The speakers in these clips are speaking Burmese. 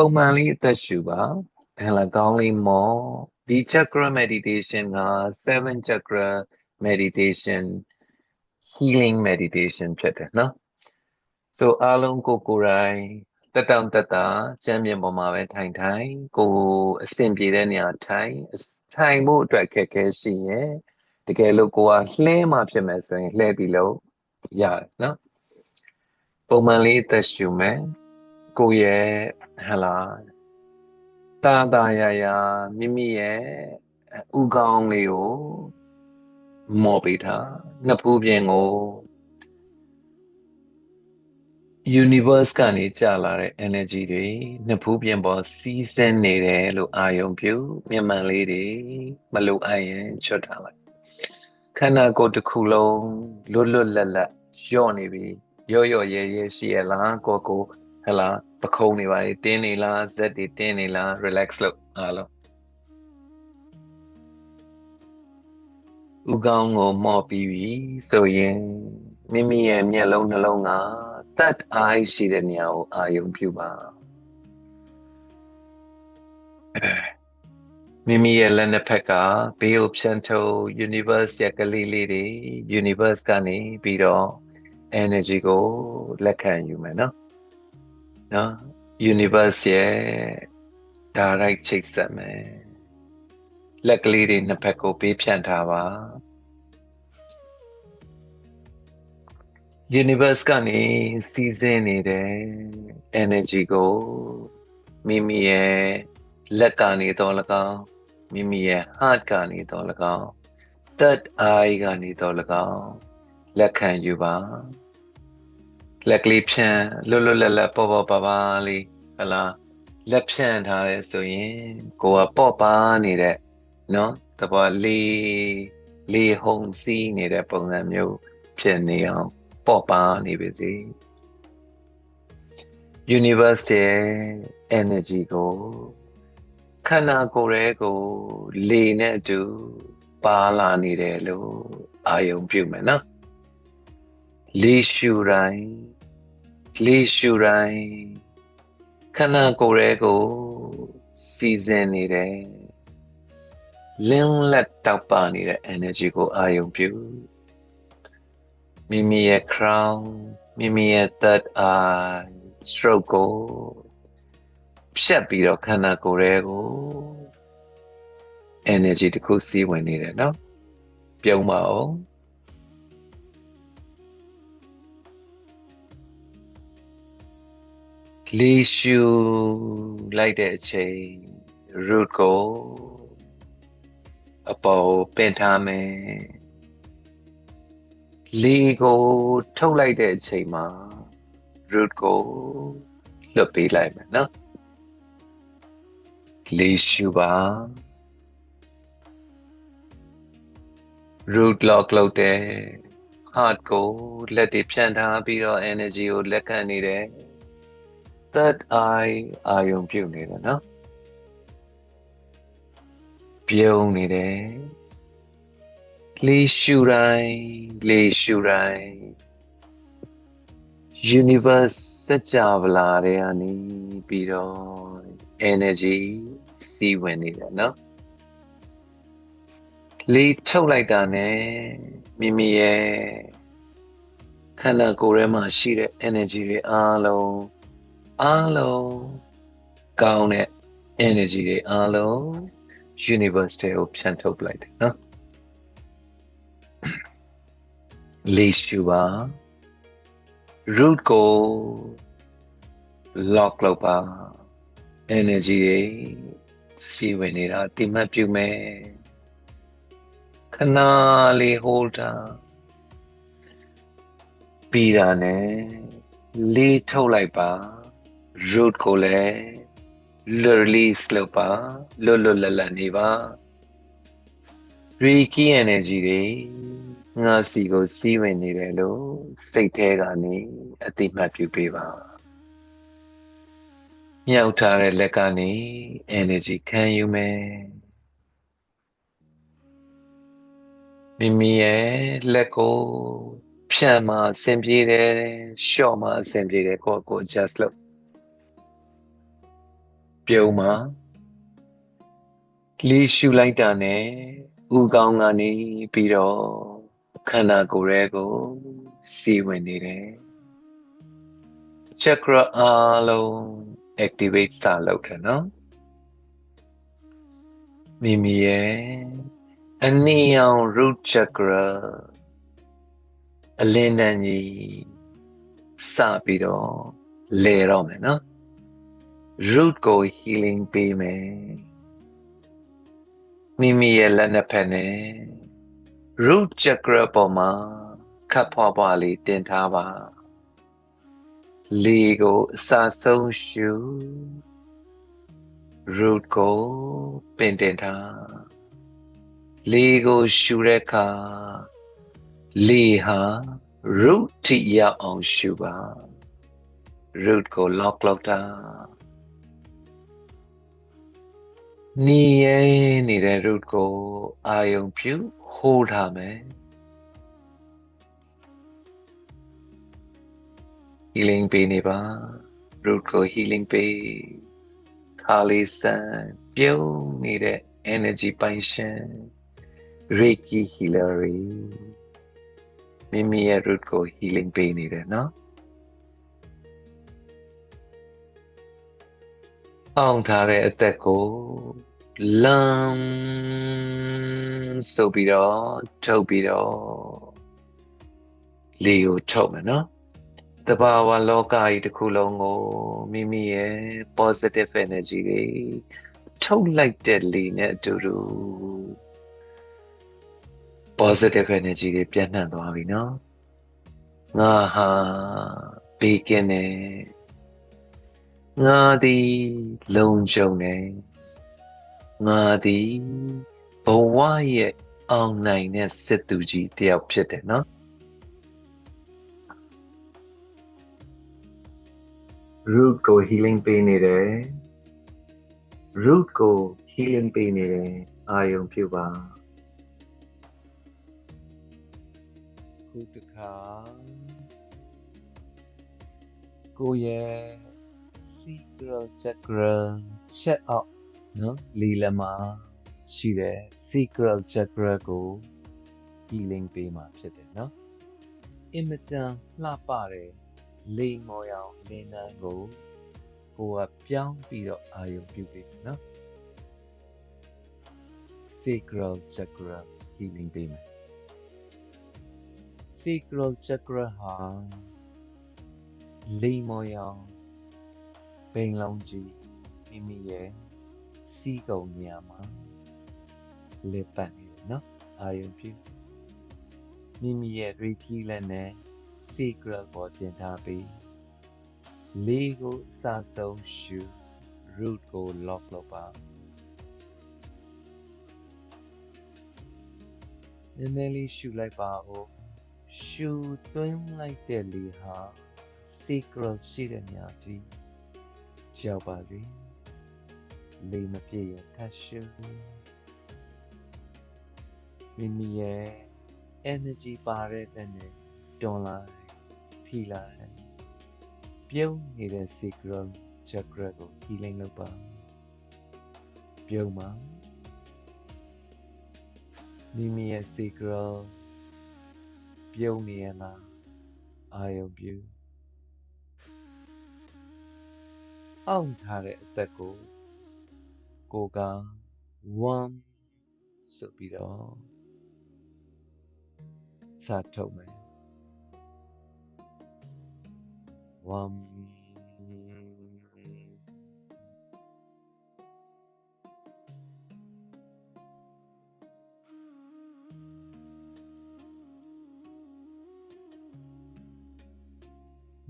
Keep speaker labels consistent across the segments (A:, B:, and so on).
A: ပုံမှန်လေးအသက်ရှူပါဟဲ့လားကောင်းလေးမောဒီ chakra meditation က7 chakra meditation healing meditation ဖြစ်တယ်နော် so အားလုံးကိုယ်တိုင်တက်တောင့်တက်တာကျမ်းမြေပေါ်မှာပဲထိုင်ကိုအဆင်ပြေတဲ့နေရာထိုင်ဖို့အတွက်ခက်ခဲရှိရင်တကယ်လို့ကိုကလှဲမှဖြစ်မယ်ဆိုရင်လှဲပြီးလို့ရတယ်နော်ပုံမှန်လေးအသက်ရှူမယ်ကိုရဲ့ဟလာတာရမိမိရဲ့ဥကောင်းလေးကိုမော်ပေးထားနှစ်ဖူးပြင်ကို universe ကနေကြာလာတဲ့ energy တွေနှစ်ဖူးပြင်ပေါ်စီးဆင်းနေတယ်လို့အာယုံပြုမျက်မှန်လေးတွေမလိုအပ်ရင်ချွတ်ထားလိုက်ခန္ဓာကိုယ်တစ်ခုလုံးလွတ်လပ်လျော့နေပြီရော့ရဲရှိရလားကိုဟလာပခုံးနေပါလေတင်းနေလားဇက်တွေတင်းနေလား relax လုပ်အားလုံးဥကောင်းကိုမော့ပြီးပြီဆိုရင်မိမိရဲ့မျက်လုံးနှလုံးကthird eye ရှိတဲ့နေရာကိုအာယုံပြုပါမိမိရဲ့လက်နှစ်ဖက်ကဘေးကိုဖြန့်ထုတ် universe ရဲ့ကလေးလေးတွေ universe ကနေပြီးတော့ energy ကိုလက်ခံယူမယ်နော် universe ရဲ့ direct ချိတ်ဆက်မယ်လက်ကလေးတွေနှစ်ဖက်ကိုဘေးဖြန့်ထားပါ universe ကနေစီးဆင်းနေတဲ့ energy ကိုမိမိရဲ့လက်ကနေတော့၎င်းမိမိရဲ့ heart ကနေတော့၎င်း third eye ကနေတော့၎င်းလက်ခံယူပါလက်ကလေးဖြန့်လွတ်လပ်ပေါ့ပါလေးဟလားလက်ဖြန့်ထားရဲဆိုရင်ကိုကပေါ့ပါနေတဲ့နော်တပေါ်လေးဟုန်စီးနေတဲ့ပုံစံမျိုးဖြစ်နေအောင်ပေါ့ပါနေပါစေ universe ရဲ့ energy ကိုခန္ဓာကိုယ်ရဲ့ကိုလေနဲ့အတူပါလာနေတယ်လို့အာယုံပြုမယ်နော်လေရှူတိုင်းခန္ဓာကိုယ်ရဲ့ကိုစီစဉ်နေတယ်လင်းလက်တောက်ပါနေတဲ့ energy ကိုအာယုံပြုမိမိရဲ့ crown မိမိရဲ့ third eye stroke ကိုဖြတ်ပြီးတော့ခန္ဓာကိုယ်ရဲ့ကို energy တစ်ခုစီးဝင်နေတယ်နော်ပြုံးပါအောင်လေးရှူလိုက်တဲ့အချိန် root ကိုအပေါ်ပင်ထားမယ်လေးကိုထုတ်လိုက်တဲ့အချိန်မှာ root ကိုလွတ်ပေးလိုက်မယ်နော်လေးရှူပါ root lock လုပ်တယ် heart ကိုလက်တွေဖြန့်ထားပြီးတော့ energy ကိုလက်ခံနေတယ် third eye အာယုံပြုတ်နေတယ်နော်ပြုံးနေတယ်လေးရှူတိုင်း universe စัจ java လာတဲ့အနေပြီးတော့ energy စီးဝင်နေတယ်နော်လေးထုတ်လိုက်တာနဲ့မိမိရဲ့ခန္ဓာကိုယ်ထဲမှာရှိတဲ့ energy တွေအားလုံးကောင်းတဲ့ energy တွေအားလုံး universe တွေကိုဖြန့်ထုတ်လိုက်တယ်နော်လေးရှူပါ root ကို lock လုပ်ပါ energy တွေစီးဝင်နေတာတိမှတ်ပြုမယ်ခဏလေး hold တာပြီးတာနဲ့လေးထုတ်လိုက်ပါ root ကိုလည်း release လုပ်ပါလွတ်လပ်နေပါ Reiki energy တွေငါစီကိုစီးဝင်နေတယ်လို့စိတ်ထဲကနေအတိမှတ်ပြုပေးပါမြောက်ထားတဲ့လက်ကနေ energy ခံယူမယ်မိမိရဲ့လက်ကိုဖြန့်မှာအဆင်ပြေတယ်လျှော့မှာအဆင်ပြေတယ်ကို adjust လုပ် ပြုံးမှာလေးရှူလိုက်တာနဲ့ဥကောင်းကနေပြီးတော့ခန္ဓာကိုယ်ရဲ့ကိုစီဝင်နေတယ် chakra အားလုံး activate စလုပ်တယ်နော်မိမိရဲ့အနီရောင် root chakra အလင်းတန်းကြီးစပြီးတော့လဲတော့မယ်နော် root ကို healing ပေးမယ်မိမိရဲ့လက်နှစ်ဖက်နဲ့ root chakra ပေါ်မှာခပ်ဖွားဖွားလေးတင်ထားပါလေကိုအစာဆုံးရှူ root ကိုပင်တင်ထားလေကိုရှူတဲ့အခါလေဟာ root ထိရောက်အောင်ရှူပါ root ကို lock လုပ်တာနီးရဲနေတဲ့ root ကိုအာယုံပြု hold ထားမယ် healing ပေးနေပါ root ကို healing ပေးခါလေးစံပြုံးနေတဲ့ energy ပိုင်ရှင် Reiki healer မိမိရဲ့ root ကို healing ပေးနေတယ်နော်အောင်ထားတဲ့အသက်ကိုလမ်းဆိုပြီးတော့ထုတ်ပြီးတော့လေကိုထုတ်မယ်နော်တဘာဝလောကကြီးတစ်ခုလုံးကိုမိမိရဲ့ positive energy တွေထုတ်လိုက်တဲ့လေနဲ့အတူတူ positive energy တွေပြန့်နှံ့သွားပြီနော်ငါဟာဘေးကင်းတယ်ငါသည်လုံခြုံတယ်ငါသည်ဘဝရဲ့အောင်နိုင်တဲ့စစ်သူကြီးတယောက်ဖြစ်တယ်နော် root ကို healing ပေးနေတယ် root ကို healing ပေးနေတယ်အာယုံပြုပါခုတစ်ခါကိုယ့်ရဲ့ sacral chakra ချက်အောက်နော်လီလမှာရှိတဲ့ sacral chakra ကို healing ပေးမှာဖြစ်တယ်နော်အင်မတန်လှပတဲ့လိမ်မော်ရောင်လင်းနှန်းကိုကိုကပြောင်းပြီးတော့အာယုံပြုပေးမယ်နော် sacral chakra healing ပေးမယ် sacral chakra ဟာလိမ်မော်ရောင်ဘိန်းလုံးကြီးမိမိရဲ့စီးကုံနေရာမှာလက်ပတ်နေတယ်နော်အာယုံပြုမိမိရဲ့ Reiki လက်နဲ့ sacral ပေါ်တင်ထားပြီးလေကိုအစဆုံးရှူ root ကို lock လုပ်ပါနည်းနည်းလေးရှူလိုက်ပါဦးရှူသွင်းလိုက်တဲ့လေဟာ sacral ရှိတဲ့နေရာထိရောက်ပါစေလေမပြည့်ရထပ်ရှူမိမိရဲ့ energy ပါတဲ့လက်နဲ့တွန်းလိုက်ဖိလိုက်ပြုံးနေတဲ့ sacral chakra ကို healing လုပ်ပါပြုံးပါမိမိရဲ့ sacral ပြုံးနေရလားအာယုံပြုအောင်ထားတဲ့အသက်ကိုကိုက warm ဆိုပြီးတော့စထုတ်မယ် warm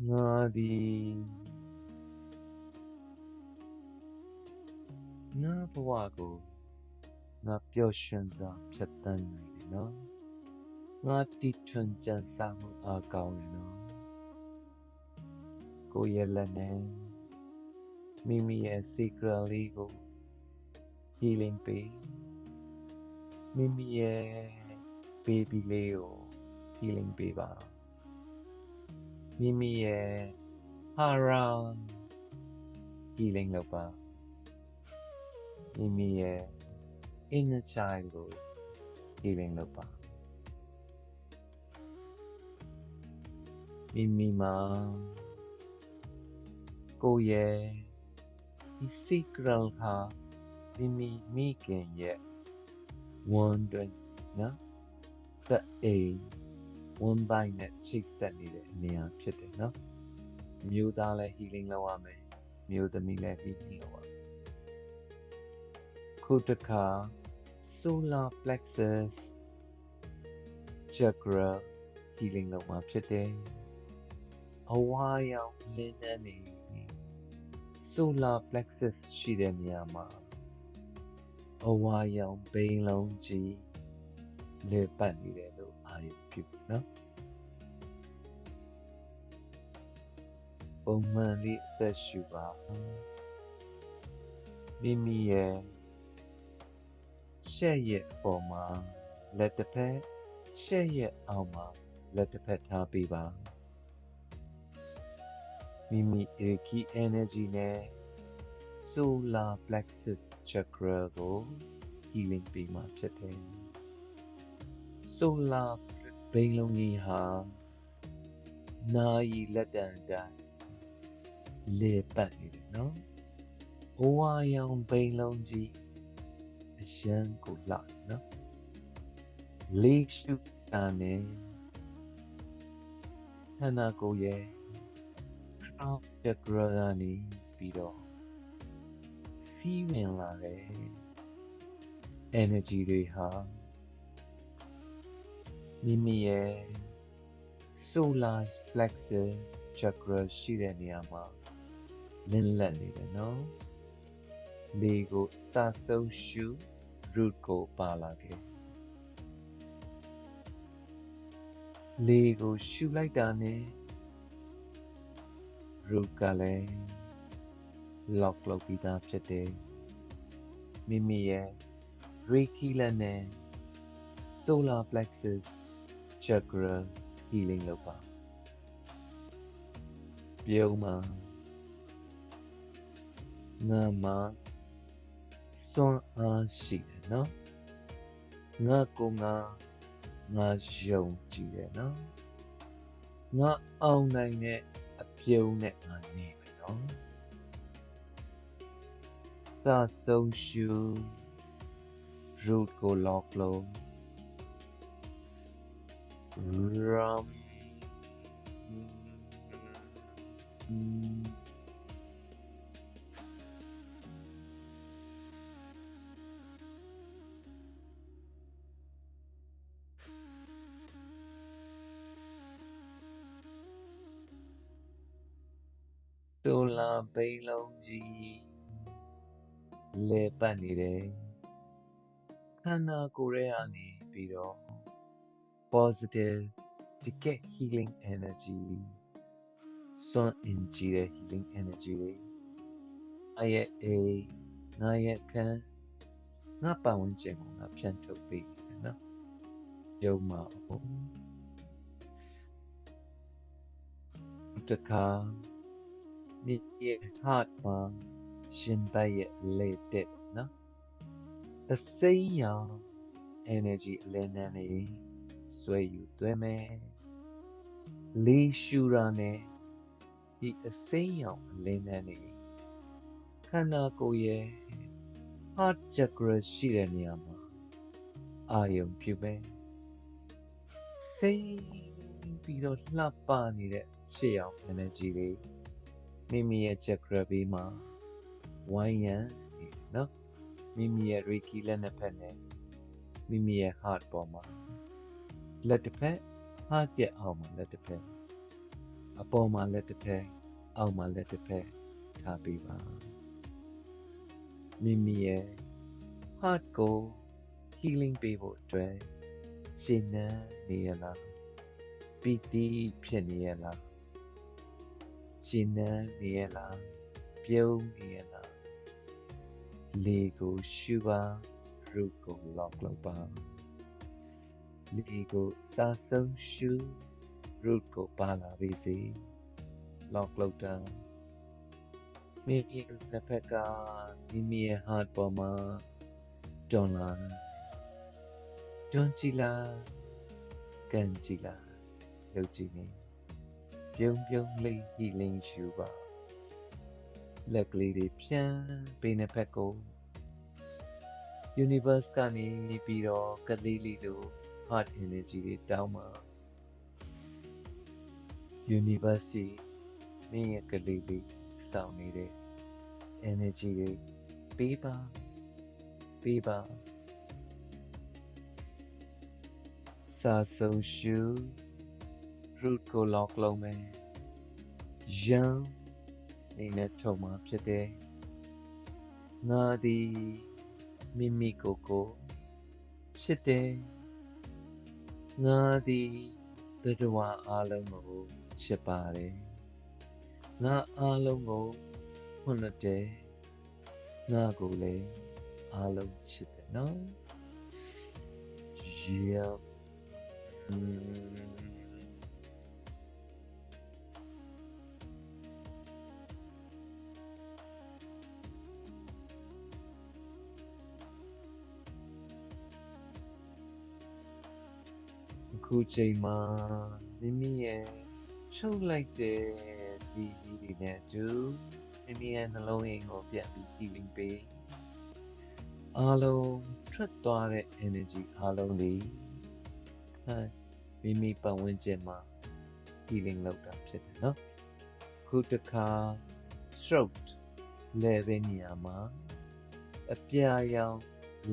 A: ငါသည်ငါဘဝကိုငါပျော်ရွှင်စွာဖြတ်သန်းနိုင်တယ်နော်ငါတီထွင်ကြံစမှုအားကောင်းတယ်နော်ကိုယ့်ရဲ့လက်နဲ့မိမိရဲ့ sacral လေးကို healing ပေးမိမိရဲ့ baby လေးကို healing ပေးပါမိမိရဲ့ hara healing လုပ်ပါ မိမိရဲ့ inner child ကို healing လုပ်ပါမိမိမှာကိုယ့်ရဲ့ဒီ secret ဟာမိမိမိခင်ရဲ့ဝမ်းတွင်နော်သက်အိမ်ဝမ်းပိုင်းနဲ့ချိတ်ဆက်နေတဲ့နေရာဖြစ်တယ်နော်မျိုးသားလည်း healing လုပ်ရမယ်မျိုးသမီးလည်း healing လုပ်ရမယ်ခုတစ်ခါ solar plexus chakra healing လုပ်မှာဖြစ်တယ်အဝါရောင်လင်းနှန်းနေ solar plexus ရှိတဲ့နေရာမှာအဝါရောင်ဘိန်းလုံးကြီးလေပတ်နေတယ်လို့အာရုံပြုနော်ပုံမှန်လေးအသက်ရှူပါမိမိရဲ့ရှက်ရဲ့အပေါ်မှာလက်တစ်ဖက်ရှက်ရဲ့အောက်မှာလက်တစ်ဖက်ထားပေးပါမိမိ Reiki energy နဲ့ solar plexus chakra ကို healing ပေးမှာဖြစ်တယ် solar ဘိန်းလုံးကြီးဟာနာယီလက်တံတိုင်းလေပတ်နေတယ်နော်ဘဝရောင်ဘိန်းလုံးကြီးအရန်ကိုလာနော်လေးရှုတာနဲ့ခန္ဓာကိုယ်ရဲ့ crown chakra ကနေပြီးတော့စီးဝင်လာတဲ့ energy တွေဟာမိမိရဲ့ solar plexus chakra ရှိတဲ့နေရာမှာလင်းလက်နေတယ်နော်လေကိုစဆုံးရှု root ကိုပါလာခဲ့လေကိုရှုလိုက်တာနဲ့ root ကလည်း lock လုပ်ပြီးသားဖြစ်တယ်မိမိရဲ့ Reiki လက်နဲ့ solar plexus chakra healing လုပ်ပါပြုံးမှာငါမှာစွမ်းအားရှိတယ်နော်ငါကိုငါယုံကြည်တယ်နော်ငါအောင်နိုင်တဲ့အပြုံးနဲ့ငါနေမယ်နော်စဆုံးရှု root ကို lock လုပ် rum solar ဘိန်းလုံးကြီးလေပတ်နေတယ်ခန္ဓာကိုယ်ရဲ့အနေပြီးတော့ positive တကယ် healing energy စွမ်းအင်ကြီးတဲ့ healing energy တွေအရဲ့အိမ်ငါရဲ့ခန္ငါပတ်ဝန်းကျင်ကိုငါဖြန့်ထုတ်ပေးတယ်နော်ယုံမအောင်တခါမိရဲ့ heart မှာရှင်ဘတ်ရဲ့လေတက်နော်အစိမ်းရောင် energy အလင်းနှန်းနေဆွဲယူသွဲမယ်လေးရှူရာနဲ့ဒီအစိမ်းရောင်အလင်းနှန်းနေခန္ဓာကိုယ်ရဲ့ heart chakra ရှိတဲ့နေရာမှာအာယုံပြုမယ်စိတ်ပြီးတော့လှပနေတဲ့ခြေရောင် energy တွေမိမိရဲ့ chakra ဘေးမှာဝိုင်းရံနေနော်မိမိရဲ့ Reiki လက်နှစ်ဖက်နဲ့မိမိရဲ့ heart ပေါ်မှာလက်တစ်ဖက် heart ရဲ့အောက်မှာလက်တစ်ဖက်အပေါ်မှာလက်တစ်ဖက်အောက်မှာလက်တစ်ဖက်ထားပေးပါမိမိရဲ့ heart ကို healing ပေးဖို့အတွက်ရှင်းနေနေရလားပီတိဖြစ်နေရလားရှင်းနေရလားပြုံးနေရလားလေကိုရှုပါ root ကို lock လုပ်ပါလေကိုစာဆုံးရှု root ကိုပါလာပေးစေ lock လုပ်တာ မိမိနှစ်ဖက်ကမိမိရဲ့ heart ပေါ်မှာတွန်းလာတွန်းကြည့်လားကန်ကြည့်လားလုပ်ကြည့်နေပြုံးပြုံးလေး healing ယူပါလက်ကလေးတွေဖြန်းပေးနှစ်ဖက်ကို universe ကနေပြီးတော့ကလေးလေးလို heart energy တွေတောင်းပါ universe ကြီးမင်းရဲ့ကလေးလေးစောင့်နေတဲ့ energy တွေပေးပါစာဆုံးရှု root ကို lock လုပ်မယ်ယံနေနဲ့ထုံမှာဖြစ်တယ်ငါသည်မိမိကိုယ်ကိုချစ်တယ်ငါသည်သတ္တဝါအားလုံးကိုချစ်ပါတယ်ငါအားလုံးကိုဖွင့်လှစ်တယ်ငါကိုလည်းအားလုံးချစ်တယ်နော်ယံအခုချိန်မှာမိမိရဲ့ချုပ်လိုက်တဲ့ဒီတွေနဲ့အတူမိမိရဲ့နှလုံးအိမ်ကိုပြန်ပြီး healing ပေးအားလုံးထွက်သွားတဲ့ energy အားလုံးတွေမိမိပတ်ဝန်းကျင်မှာ healing လုပ်တာဖြစ်တယ်နော်ခုတစ်ခါ throat လဲတဲ့နေရာမှာအပြာရောင်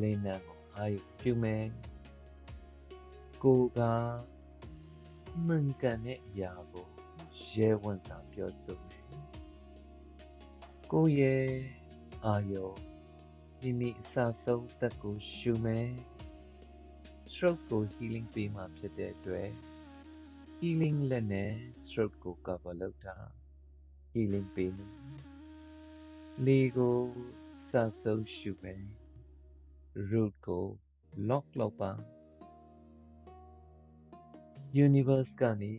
A: လင်းနှံကိုအာရုံပြုမယ်ကိုယ်ကမှန်ကန်တဲ့အရာကိုရဲဝံ့စွာပြောဆိုမယ်ကိုယ့်ရဲ့အာရုံမိမိအစဆုံးသက်ကိုရှုမယ် throat ကို healing ပေးမှာဖြစ်တဲ့အတွက် healing လက်နဲ့ throat ကို cover လုပ်တာ healing ပေးမယ်လေကိုစဆုံးရှုမယ် root ကို lock လုပ်ပါ universe ကနေ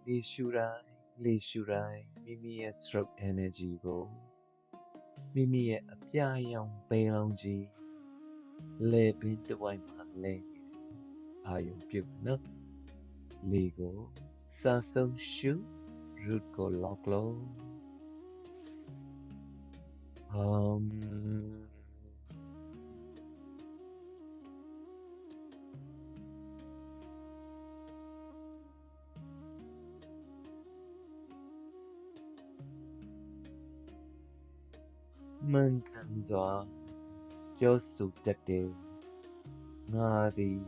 A: လေရှုတိုင်းမိမိရဲ့ throat energy ကိုမိမိရဲ့အပြာရောင်ပင်လုံးကြီးလေပင်တစ်ဝိုက်မှာလဲအာရုံပြုနော်လေကိုစဆုံးရှု root ကို lock လုပ်မှန်ကန်စွာပြောဆိုတတ်တယ်ငါသည်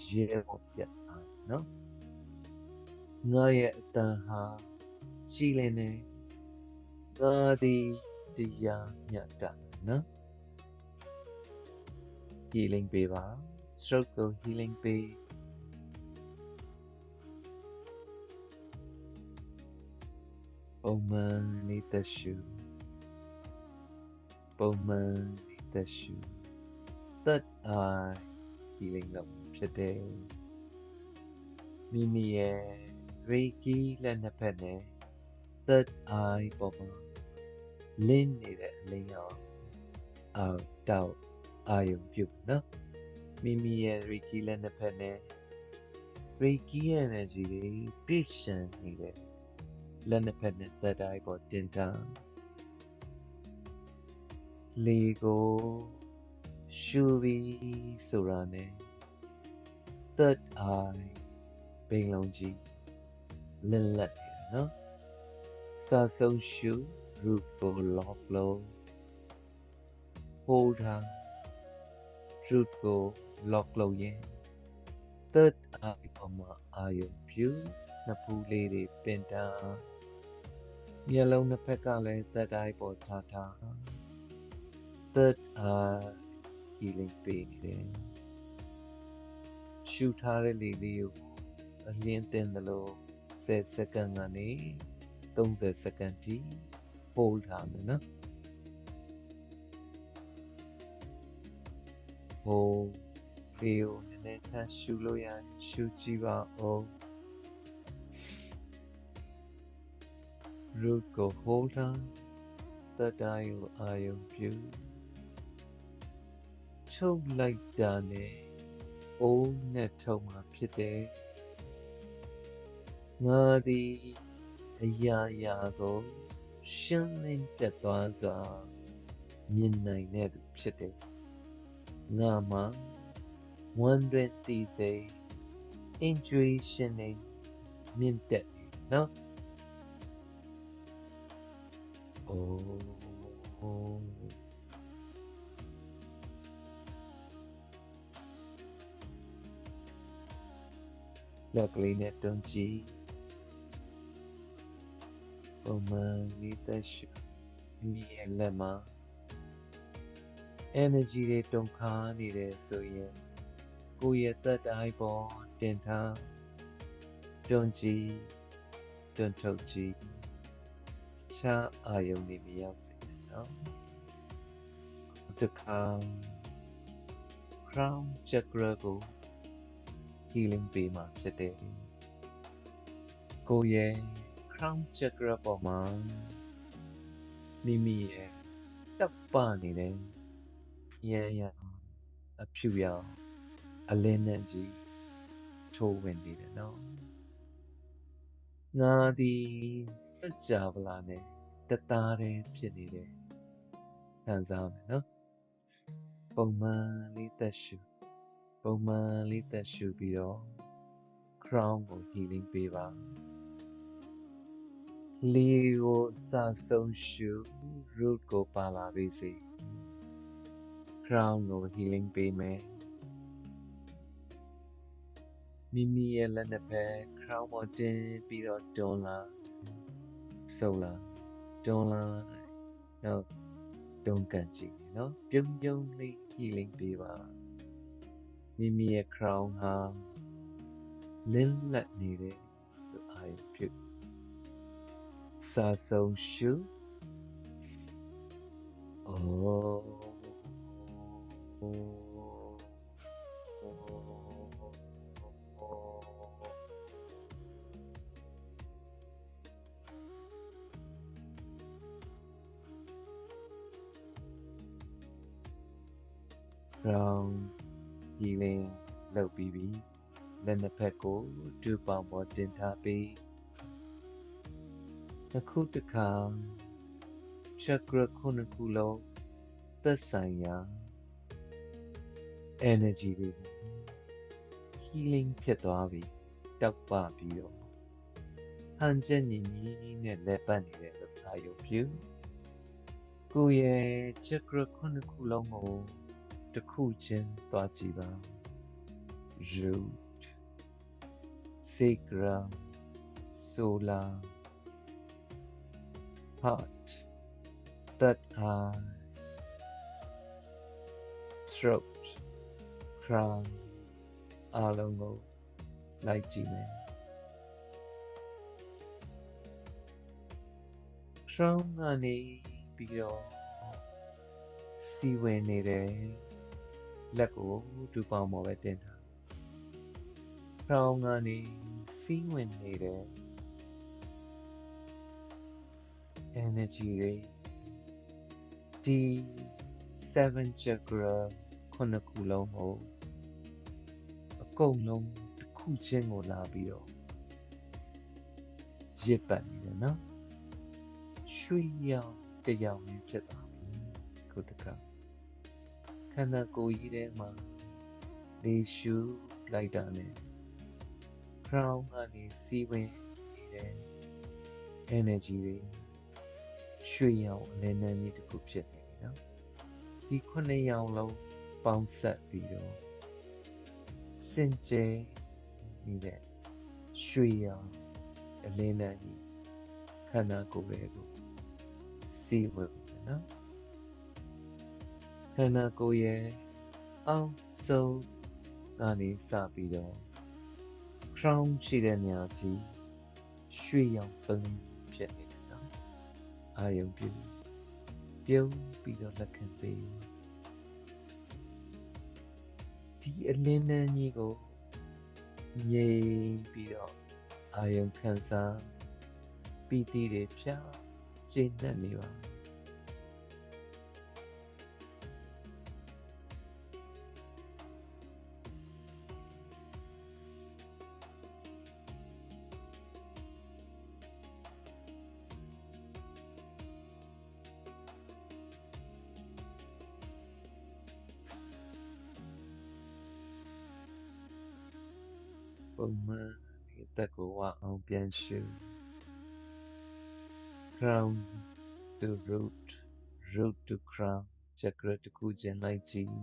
A: ရဲဘော်ပြတ်အားနော်ငါရဲ့အတန်ဟာကြည်လင်နေငါသည်တရားမြတ်တာနော် healing ပေးပါ stroke ကို healing ပေးပုံမှန်နေသက်ရှုပုံမှန်နေသက်ရှု third eye healing လုပ်ဖြစ်တယ်မိမိရဲ့ Reiki လက်နှစ်ဖက်နဲ့ third eye ပေါ်မှာလင်းနေတဲ့အလင်းရောင်အောက်တောက်အာယုံပြုနော်မိမိရဲ့ Reiki လက်နှစ်ဖက်နဲ့ Reiki energy တွေပြည့်စံနေတဲ့လက်နှစ်ဖက်နဲ့ third eye ပေါ်တင်ထားလေကိုရှူပြီးဆိုတာနဲ့ third eye ပင်လုံးကြီးလင်းလက်နေတယ်နော်စာဆုံးရှု root ကို lock လုပ် hold ထား root ကို lock လုပ်ရင် third eye ပေါ်မှာအာရုံပြုနှစ်ဖူးလေးတွေပင်တာမျက်လုံးနှစ်ဖက်ကလည်း third eye ပေါ်ထားထား third eye healing ပေးနေတယ်ရှူထားတဲ့လေလေးကိုအလင်းတင်သလို10စက္ကန့်ကနေ30စက္ကန့်ထိ hold ထားမယ်နော် hold လေကိုနည်းနည်းထပ်ရှူလို့ရရင်ရှူကြည့်ပါဦး root ကို hold ထား သက်တိုင်းကိုအာယုံပြုချုပ်လိုက်တာနဲ့အိုးနဲ့ထုံမှာဖြစ်တယ်ငါသည်အရာရာကိုရှင်းလင်းပြတ်သွားစွာမြင်နိုင်တဲ့သူဖြစ်တယ်ငါမှာဝမ်းတွင်သိစိ intuition နဲ့မြင့်တက်နော်အိုးလက်ကလေးနဲ့တွန်းကြည့်ပုံမှန်လေးသက်ရှုမိရဲ့လက်မှာ energy တွေတုံခါနေတယ်ဆိုရင်ကိုယ့်ရဲ့သက်တိုင်းပေါ်တင်ထားတွန်းကြည့်တွန်းထုတ်ကြည့်ချာအာယုံတွေမရောက်စေနဲ့နော်တစ်ခါ crown chakra ကို healing ပေးမှာဖြစ်တယ်ကိုယ့်ရဲ့ crown chakra ပေါ်မှာမိမိရဲ့တပ်ပနေတဲ့ရရအဖြူရောင်အလင်းနဲ့ကြီးထိုးဝင်နေတယ်နော်ငါသည်စัจ java လာနဲ့တသားတည်းဖြစ်နေတယ်ခံစားမယ်နော်ပုံမှန်လေးသက်ရှုပုံမှန်လေးသက်ရှုပြီးတော့ crown ကို healing ပေးပါလေးကိုစဆုံးရှု root ကိုပါလာပေးစေ crown ကို healing ပေးမယ်မိမိရဲ့လက်နှစ်ဖက် crown ပေါ်တင်ပြီးတော့တွန်းလာဆုပ်လာတွန်းလာနောက်တွန်းကန်ကြည့်နော်ပြုံးပြုံးလေး healing ပေးပါမိမိရဲ့ crown ဟာလင်းလက်နေတဲ့သူအာရုံပြုစာဆုံးရှုအိုးround healing လုပ်ပြီးပြီလက်နှစ်ဖက်ကိုဒူပေါင်ပေါ်တင်ထားပြီးအခုတစ်ခါ chakra ခုနှစ်ခုလုံးသက်ဆိုင်ရာ energy တွေ healing ဖြစ်သွားပြီတောက်ပပြီးတော့ဟန်ချက်ညီညီနဲ့လက်ပတ်နေတဲ့သဘောရုပ်ပြုကိုယ့်ရဲ့ chakra ခုနှစ်ခုလုံးကိုတစ်ခုချင်းသွားကြည့်ပါ root sacral solar heart third eye throat crown အားလုံးကိုလိုက်ကြည့်မယ် crown ကနေပြီးတော့စီဝင်နေတဲ့လက်ကိုဒူပေါင်ပေါ်ပဲတင်ထား crown ကနေစီးဝင်နေတဲ့ energy တွေဒီ 7 chakra ခုနှစ်ခုလုံးကိုအကုန်လုံးတစ်ခုချင်းကိုလာပြီးတော့ရစ်ပတ်နေတယ်နော်ရွှေရောင်တရောင်လေးဖြစ်သွားပြီခုတစ်ခါခန္ဓာကိုယ်ကြီးထဲမှာလေရှူလိုက်တာနဲ့ crown ကနေစီးဝင်နေတဲ့ energy တွေရွှေရောင်အလင်းနန်းကြီးတစ်ခုဖြစ်နေပြီနော်ဒီ9ရောင်လုံးပေါင်းဆက်ပြီးတော့စင်ကြယ်နေတဲ့ရွှေရောင်အလင်းနန်းကြီးခန္ဓာကိုယ်တွေကိုစီးဝင်နေနော်ခန္ဓာကိုယ်ရဲ့အောက်ဆုံးကနေစပြီးတော့ crown ရှိတဲ့နေရာထိရွှေရောင်ပလင်းဖြစ်နေတယ်နော်အာယုံပြုပြီးတော့လက်ခံပေးဒီအလင်းနန်းကြီးကိုငြိမ်ပြီးတော့အာယုံခံစားပီတိတွေဖြာကျဉ်းတတ်နေပါ ပုံမှန်ဒီအသက်ကိုဝအောင်ပြန်ရှု crown to root root to crown ချက်ကရတစ်ခုချင်းလိုက်ကြည့်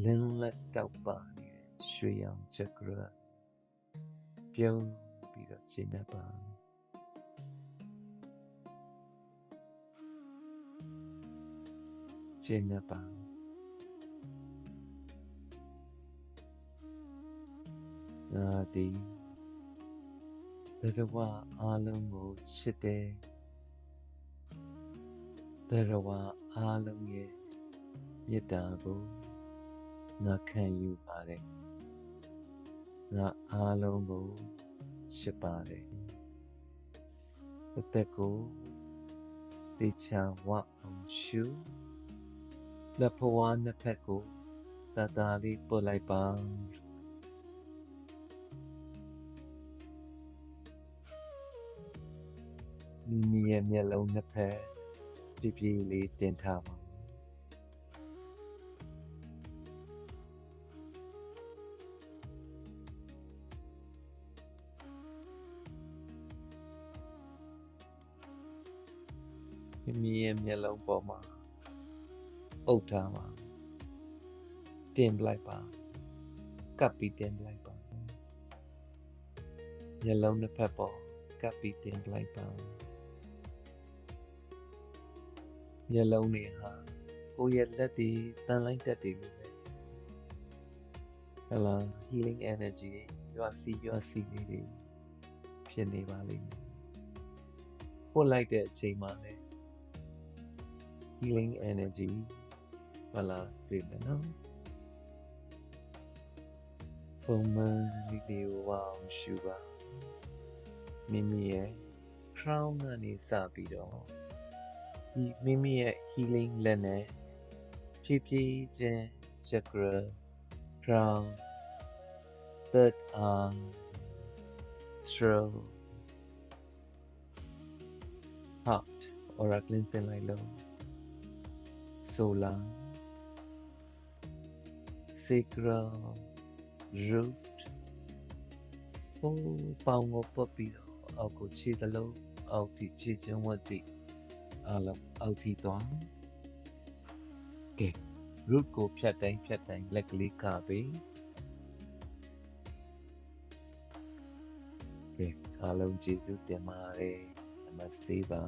A: လင်းလက်တောက်ပါနေတဲ့ရွှေရောင်ချက်ကရပြုံးပြီးတော့ရှင်းနေပါရှင်းနေပါဒီတရဝအားလုံးကိုချစ်တယ်တရဝအားလုံးရဲ့မေတ္တာကိုငါခံယူပါတယ်ငါအားလုံးကိုချစ်ပါတယ်အသက်ကိုတေချာဝအောင်ရှုလက်ဖွားနှစ်ဖက်ကိုတတလေးပုတ်လိုက်ပါမိမိရဲ့မျက်လုံးနှစ်ဖက်ပြည့်ပြည့်လေးတင်ထားပါမိမိရဲ့မျက်လုံးပေါ်မှာအုပ်ထားပါတင်ပလိုက်ပါကပ်ပြီးတင်ပလိုက်ပါမျက်လုံးနှစ်ဖက်ပေါ်ကပ်ပြီးတင်ပလိုက်ပါမျက်လုံးတွေဟာကိုယ့်ရဲ့လက်တွေတန်လိုက်တတ်တယ်လို့ပဲဟလာ healing energy တွေရွာစီလေးတွေဖြစ်နေပါလိမ့်မယ်ပို့လိုက်တဲ့အချိန်မှာလည်း healing energy ဟလာတွေ့မယ်နော်ပုံမှန်လေးတွေကိုဝအောင်ရှုပါမိမိရဲ့ crown ကနေစပြီးတော့ဒီမိမိရဲ့ healing လက်နဲ့ဖြည်းဖြည်းချင်း chakra crown third eye throat heart aura cleansing လိုက်လို့ solar sacral root ပေါင်းကိုပတ်ပြီးတော့အောက်ကိုခြေသလုံးအောက်ထိခြေချင်းဝတ်တိအားလုံးအောက်ထိသွားကဲ root ကိုဖြတ်တိုင်းလက်ကလေးကပေးကဲအားလုံးကျေးဇူးတင်ပါတယ်နမစတေပါ